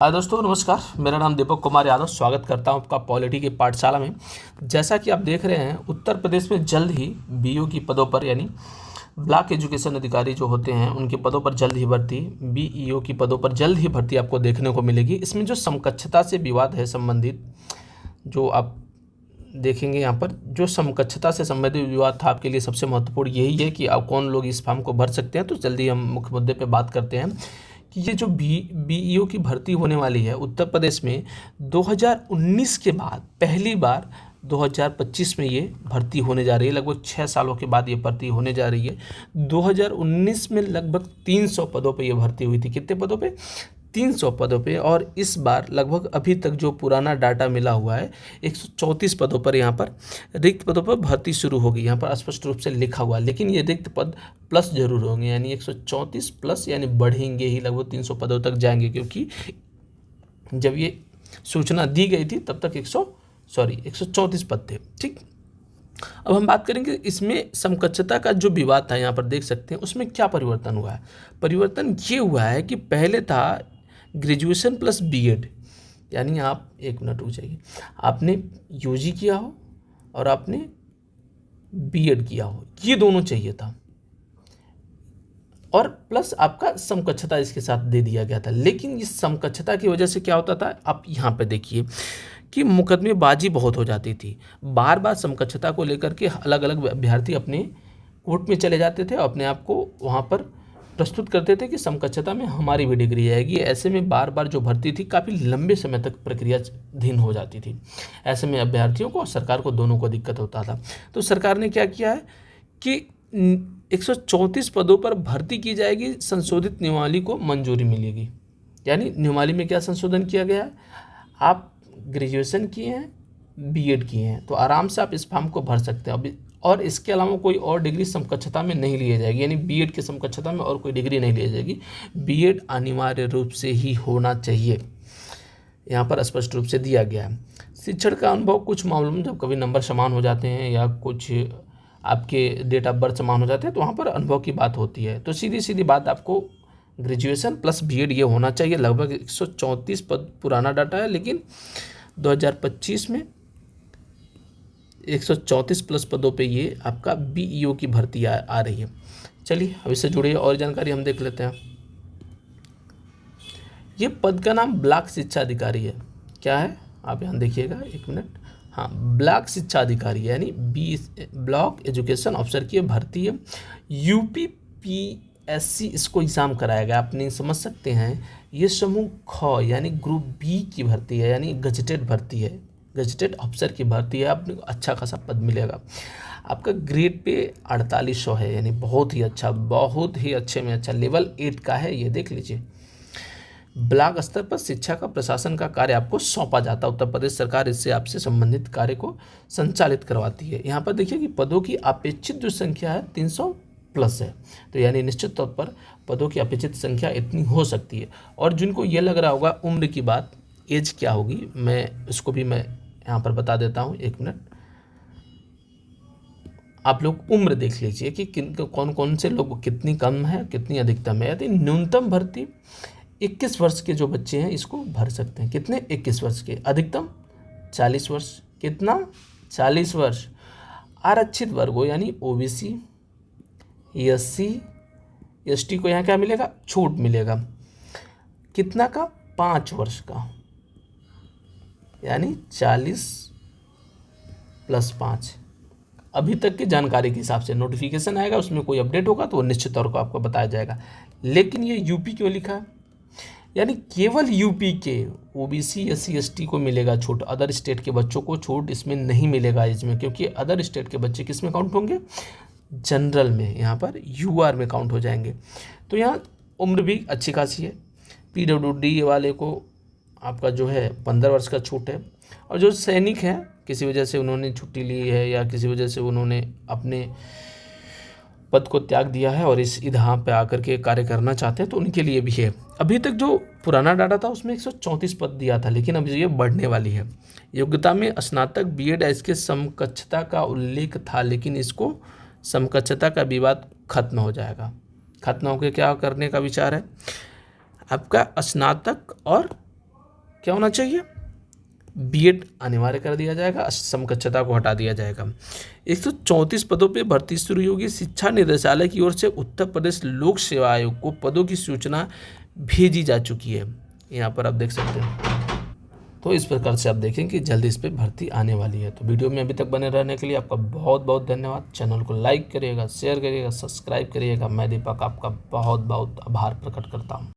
दोस्तों नमस्कार। मेरा नाम दीपक कुमार यादव। स्वागत करता हूं आपका पॉलिटी की पाठशाला में। जैसा कि आप देख रहे हैं, उत्तर प्रदेश में जल्द ही बीईओ की पदों पर यानी ब्लॉक एजुकेशन अधिकारी जो होते हैं उनके पदों पर जल्द ही भर्ती, बीईओ की पदों पर जल्द ही भर्ती आपको देखने को मिलेगी। इसमें जो समकक्षता से विवाद है संबंधित, जो आप देखेंगे यहाँ पर, जो समकक्षता से संबंधित विवाद था आपके लिए सबसे महत्वपूर्ण यही है कि आप कौन लोग इस फॉर्म को भर सकते हैं। तो जल्दी हम मुख्य मुद्दे पे बात करते हैं कि ये जो बीईओ की भर्ती होने वाली है उत्तर प्रदेश में 2019 के बाद पहली बार 2025 में ये भर्ती होने जा रही है। लगभग 6 सालों के बाद ये भर्ती होने जा रही है। 2019 में लगभग 300 पदों पे ये भर्ती हुई थी। कितने पदों पे? 300 पदों पे। और इस बार लगभग अभी तक जो पुराना डाटा मिला हुआ है 134 पदों पर यहाँ पर रिक्त पदों पर भर्ती शुरू होगी। यहाँ पर स्पष्ट रूप से लिखा हुआ, लेकिन ये रिक्त पद प्लस जरूर होंगे, यानी 134 प्लस, यानी बढ़ेंगे ही, लगभग 300 पदों तक जाएंगे, क्योंकि जब ये सूचना दी गई थी तब तक 134 पद थे। ठीक, अब हम बात करेंगे इसमें समकक्षता का जो विवाद था, यहाँ पर देख सकते हैं उसमें क्या परिवर्तन हुआ है। परिवर्तन ये हुआ है कि पहले था ग्रेजुएशन प्लस बीएड, यानी आप एक मिनट रुक जाइए, आपने यूजी किया हो और आपने बीएड किया हो, ये दोनों चाहिए था, और प्लस आपका समकक्षता इसके साथ दे दिया गया था। लेकिन इस समकक्षता की वजह से क्या होता था, आप यहाँ पे देखिए कि मुकदमेबाजी बहुत हो जाती थी। बार बार समकक्षता को लेकर के अलग अलग अभ्यर्थी अपने कोर्ट में चले जाते थे और अपने आप को वहाँ पर प्रस्तुत करते थे कि समकक्षता में हमारी भी डिग्री आएगी। ऐसे में बार बार जो भर्ती थी काफ़ी लंबे समय तक प्रक्रियाधीन हो जाती थी। ऐसे में अभ्यर्थियों को और सरकार को, दोनों को दिक्कत होता था। तो सरकार ने क्या किया है कि 134 पदों पर भर्ती की जाएगी, संशोधित नियमावली को मंजूरी मिलेगी। यानी नियमावली में क्या संशोधन किया गया है, आप ग्रेजुएशन किए हैं, बीएड किए हैं, तो आराम से आप इस फॉर्म को भर सकते हैं। अभी और इसके अलावा कोई और डिग्री समकक्षता में नहीं ली जाएगी, यानी बीएड की समकक्षता में और कोई डिग्री नहीं ली जाएगी। बीएड अनिवार्य रूप से ही होना चाहिए, यहाँ पर स्पष्ट रूप से दिया गया है। शिक्षण का अनुभव, कुछ मामलों में जब कभी नंबर समान हो जाते हैं या कुछ आपके डेट ऑफ बर्थ समान हो जाते हैं तो वहाँ पर अनुभव की बात होती है। तो सीधी सीधी बात, आपको ग्रेजुएशन प्लस बीएड ये होना चाहिए। लगभग 134 पद पुराना डाटा है, लेकिन 2025 में 134 प्लस पदों पे ये आपका बीईओ की भर्ती आ रही है। चलिए अब इससे जुड़ी और जानकारी हम देख लेते हैं। ये पद का नाम ब्लॉक शिक्षा अधिकारी है। क्या है, आप यहाँ देखिएगा, एक मिनट। हाँ, ब्लॉक शिक्षा अधिकारी यानी ब्लॉक एजुकेशन ऑफिसर की भर्ती है। यूपीपीएससी इसको एग्ज़ाम कराएगा। आप नहीं समझ सकते हैं, ये समूह ख यानी ग्रुप बी की भर्ती है, यानी गजटेड भर्ती है, गजटेड ऑफिसर की भर्ती है। आपको अच्छा खासा पद मिलेगा। आपका ग्रेड पे 4800 है, यानी बहुत ही अच्छा, बहुत ही अच्छे में अच्छा, लेवल 8 का है, ये देख लीजिए। ब्लॉक स्तर पर शिक्षा का प्रशासन का कार्य आपको सौंपा जाता है। उत्तर प्रदेश सरकार इससे आपसे संबंधित कार्य को संचालित करवाती है। यहाँ पर देखिए कि पदों की अपेक्षित जो संख्या है 300 प्लस है, तो यानी निश्चित तौर पर पदों की अपेक्षित संख्या इतनी हो सकती है। और जिनको ये लग रहा होगा उम्र की बात, एज क्या होगी, मैं इसको भी मैं यहाँ पर बता देता हूँ, एक मिनट। आप लोग उम्र देख लीजिए कि कौन कौन से लोग, कितनी कम है कितनी अधिकतम है। यदि न्यूनतम भर्ती 21 वर्ष के जो बच्चे हैं इसको भर सकते हैं। कितने? 21 वर्ष के। अधिकतम 40 वर्ष। कितना? 40 वर्ष। आरक्षित वर्गों यानी ओबीसी, एससी, एसटी को यहाँ क्या मिलेगा? छूट मिलेगा। कितना का? 5 वर्ष का, यानी 40 प्लस 5। अभी तक की जानकारी के हिसाब से नोटिफिकेशन आएगा, उसमें कोई अपडेट होगा तो वो निश्चित तौर पर आपको बताया जाएगा। लेकिन ये यूपी क्यों लिखा है? यानी केवल यूपी के ओबीसी, एससी, एसटी को मिलेगा छूट। अदर स्टेट के बच्चों को छूट इसमें नहीं मिलेगा इसमें, क्योंकि अदर स्टेट के बच्चे किस में काउंट होंगे? जनरल में, यहाँ पर यूआर में काउंट हो जाएंगे। तो यहाँ उम्र भी अच्छी खासी है। पीडब्ल्यूडी वाले को आपका जो है 15 वर्ष का छूट है। और जो सैनिक हैं, किसी वजह से उन्होंने छुट्टी ली है या किसी वजह से उन्होंने अपने पद को त्याग दिया है और इस यहाँ पे आकर के कार्य करना चाहते हैं, तो उनके लिए भी है। अभी तक जो पुराना डाटा था उसमें 134 पद दिया था, लेकिन अब ये बढ़ने वाली है। योग्यता में स्नातक, बीएड, इसके समकक्षता का उल्लेख था, लेकिन इसको समकक्षता का विवाद खत्म हो जाएगा। खत्म होकर क्या करने का विचार है? आपका स्नातक और क्या होना चाहिए, बीएड अनिवार्य कर दिया जाएगा, समकक्षता को हटा दिया जाएगा। 134 पदों पे भर्ती शुरू होगी। शिक्षा निदेशालय की ओर से उत्तर प्रदेश लोक सेवा आयोग को पदों की सूचना भेजी जा चुकी है, यहाँ पर आप देख सकते हैं। तो इस प्रकार से आप देखें कि जल्दी इस पर भर्ती आने वाली है। तो वीडियो में अभी तक बने रहने के लिए आपका बहुत बहुत धन्यवाद। चैनल को लाइक करिएगा, शेयर करिएगा, सब्सक्राइब करिएगा। मैं दीपक आपका बहुत बहुत आभार प्रकट करता हूँ।